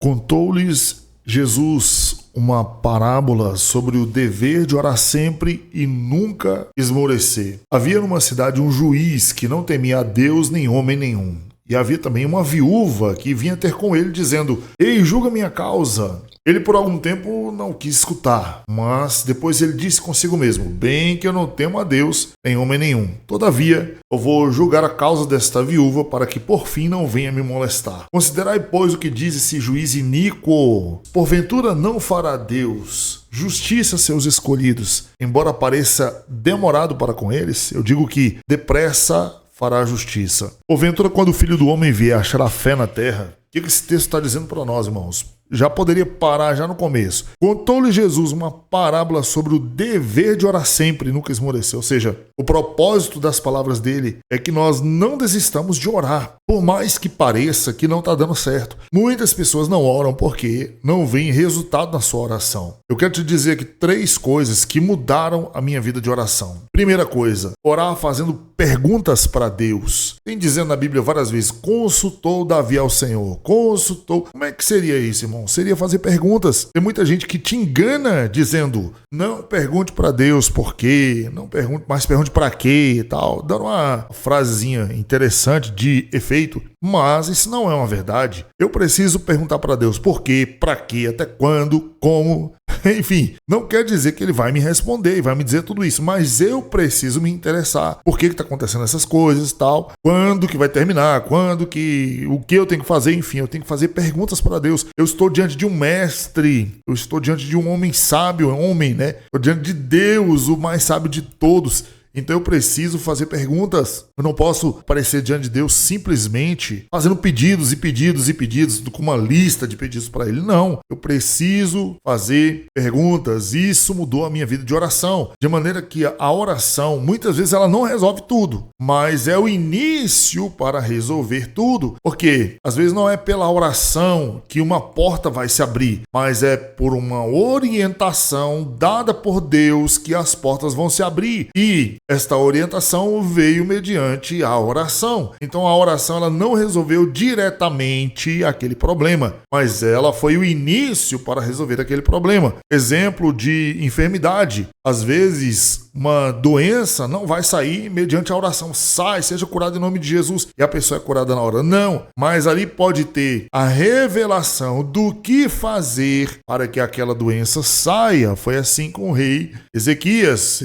Contou-lhes Jesus uma parábola sobre o dever de orar sempre e nunca esmorecer. Havia numa cidade um juiz que não temia a Deus nem homem nenhum. E havia também uma viúva que vinha ter com ele dizendo: Ei, julga minha causa. Ele por algum tempo não quis escutar, mas depois ele disse consigo mesmo: Bem que eu não temo a Deus nem homem nenhum. Todavia, eu vou julgar a causa desta viúva para que por fim não venha me molestar. Considerai, pois, o que diz esse juiz iníquo. Porventura não fará Deus justiça a seus escolhidos, embora pareça demorado para com eles? Eu digo que depressa fará justiça. Porventura, quando o Filho do Homem vier, achará fé na terra? O que esse texto está dizendo para nós, irmãos? Já poderia parar já no começo. Contou-lhe Jesus uma parábola sobre o dever de orar sempre e nunca esmorecer. Ou seja, o propósito das palavras dele é que nós não desistamos de orar, por mais que pareça que não está dando certo. Muitas pessoas não oram porque não veem resultado na sua oração. Eu quero te dizer aqui 3 coisas que mudaram a minha vida de oração. Primeira coisa, orar fazendo perguntas para Deus. Tem dizendo na Bíblia várias vezes: consultou Davi ao Senhor, consultou. Como é que seria isso, irmão? Seria fazer perguntas. Tem muita gente que te engana dizendo: não pergunte para Deus por quê, não pergunte, mas pergunte para quê e tal, dando uma frasezinha interessante de efeito, mas isso não é uma verdade. Eu preciso perguntar para Deus por quê, para quê, até quando, como. Enfim, não quer dizer que ele vai me responder e vai me dizer tudo isso, mas eu preciso me interessar. Por que está acontecendo essas coisas e tal? Quando que vai terminar? O que eu tenho que fazer? Enfim, eu tenho que fazer perguntas para Deus. Eu estou diante de um mestre, eu estou diante de um homem sábio, né? Estou diante de Deus, o mais sábio de todos. Então eu preciso fazer perguntas. Eu não posso aparecer diante de Deus simplesmente fazendo pedidos e pedidos e pedidos, com uma lista de pedidos para Ele. Não, eu preciso fazer perguntas. Isso mudou a minha vida de oração. De maneira que a oração, muitas vezes, ela não resolve tudo, mas é o início para resolver tudo. Porque às vezes não é pela oração que uma porta vai se abrir, mas é por uma orientação dada por Deus que as portas vão se abrir. E esta orientação veio mediante a oração. Então a oração ela não resolveu diretamente aquele problema, mas ela foi o início para resolver aquele problema. Exemplo de enfermidade. Às vezes uma doença não vai sair mediante a oração. Sai, seja curado em nome de Jesus. E a pessoa é curada na hora. Não, mas ali pode ter a revelação do que fazer para que aquela doença saia. Foi assim com o rei Ezequias.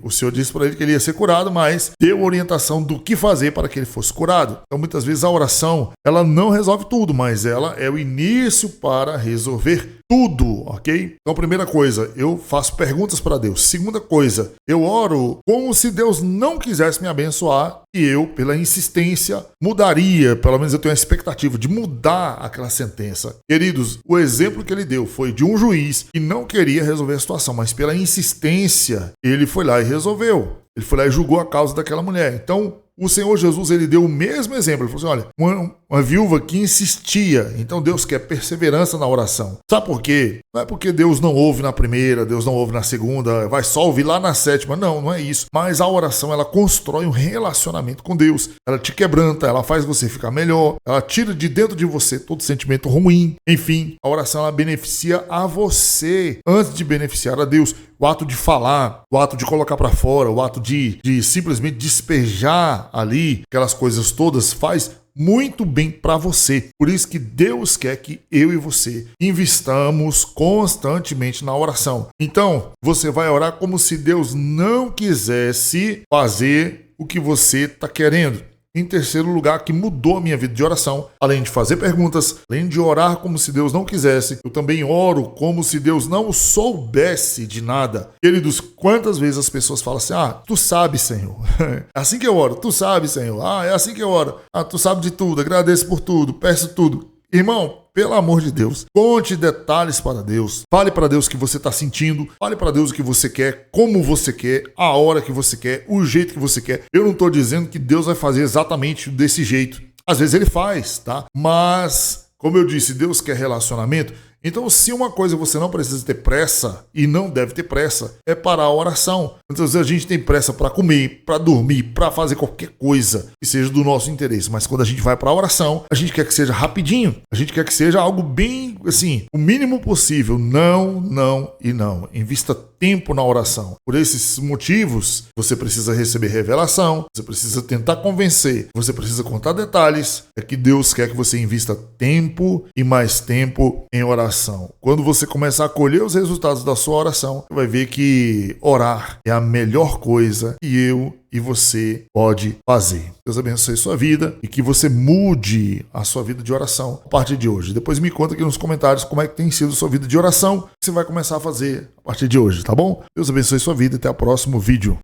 O Senhor disse para ele que ele ia ser curado, mas deu orientação do que fazer para que ele fosse curado. Então muitas vezes a oração ela não resolve tudo, mas ela é o início para resolver tudo, ok? Então primeira coisa, eu faço perguntas para Deus. Segunda coisa, eu oro como se Deus não quisesse me abençoar e eu, pela insistência, mudaria, pelo menos eu tenho a expectativa de mudar aquela sentença. Queridos, o exemplo que ele deu foi de um juiz que não queria resolver a situação, mas pela insistência, ele foi lá e resolveu. Ele foi lá e julgou a causa daquela mulher. Então, o Senhor Jesus, ele deu o mesmo exemplo. Ele falou assim, olha, uma viúva que insistia. Então, Deus quer perseverança na oração. Sabe por quê? Não é porque Deus não ouve na primeira, Deus não ouve na segunda, vai só ouvir lá na sétima. Não, não é isso. Mas a oração, ela constrói um relacionamento com Deus. Ela te quebranta, ela faz você ficar melhor. Ela tira de dentro de você todo sentimento ruim. Enfim, a oração, ela beneficia a você antes de beneficiar a Deus. O ato de falar, o ato de colocar para fora, o ato de simplesmente despejar ali aquelas coisas todas faz muito bem para você. Por isso que Deus quer que eu e você investamos constantemente na oração. Então, você vai orar como se Deus não quisesse fazer o que você está querendo. Em terceiro lugar, que mudou a minha vida de oração, além de fazer perguntas, além de orar como se Deus não quisesse, eu também oro como se Deus não soubesse de nada. Queridos, quantas vezes as pessoas falam assim, tu sabe, Senhor. É assim que eu oro, tu sabe, Senhor. É assim que eu oro. Tu sabe de tudo, agradeço por tudo, peço tudo. Irmão, pelo amor de Deus, conte detalhes para Deus. Fale para Deus o que você está sentindo. Fale para Deus o que você quer, como você quer, a hora que você quer, o jeito que você quer. Eu não estou dizendo que Deus vai fazer exatamente desse jeito. Às vezes ele faz, tá? Mas, como eu disse, Deus quer relacionamento. Então, se uma coisa você não precisa ter pressa e não deve ter pressa, é parar a oração. Muitas vezes a gente tem pressa para comer, para dormir, para fazer qualquer coisa que seja do nosso interesse, mas quando a gente vai para a oração, a gente quer que seja rapidinho, a gente quer que seja algo bem, assim, o mínimo possível. Não, não e não. Invista tempo na oração. Por esses motivos, você precisa receber revelação, você precisa tentar convencer, você precisa contar detalhes. É que Deus quer que você invista tempo e mais tempo em oração. Quando você começar a colher os resultados da sua oração, você vai ver que orar é a melhor coisa que eu e você pode fazer. Deus abençoe sua vida e que você mude a sua vida de oração a partir de hoje. Depois me conta aqui nos comentários como é que tem sido a sua vida de oração que você vai começar a fazer a partir de hoje, tá bom? Deus abençoe sua vida e até o próximo vídeo.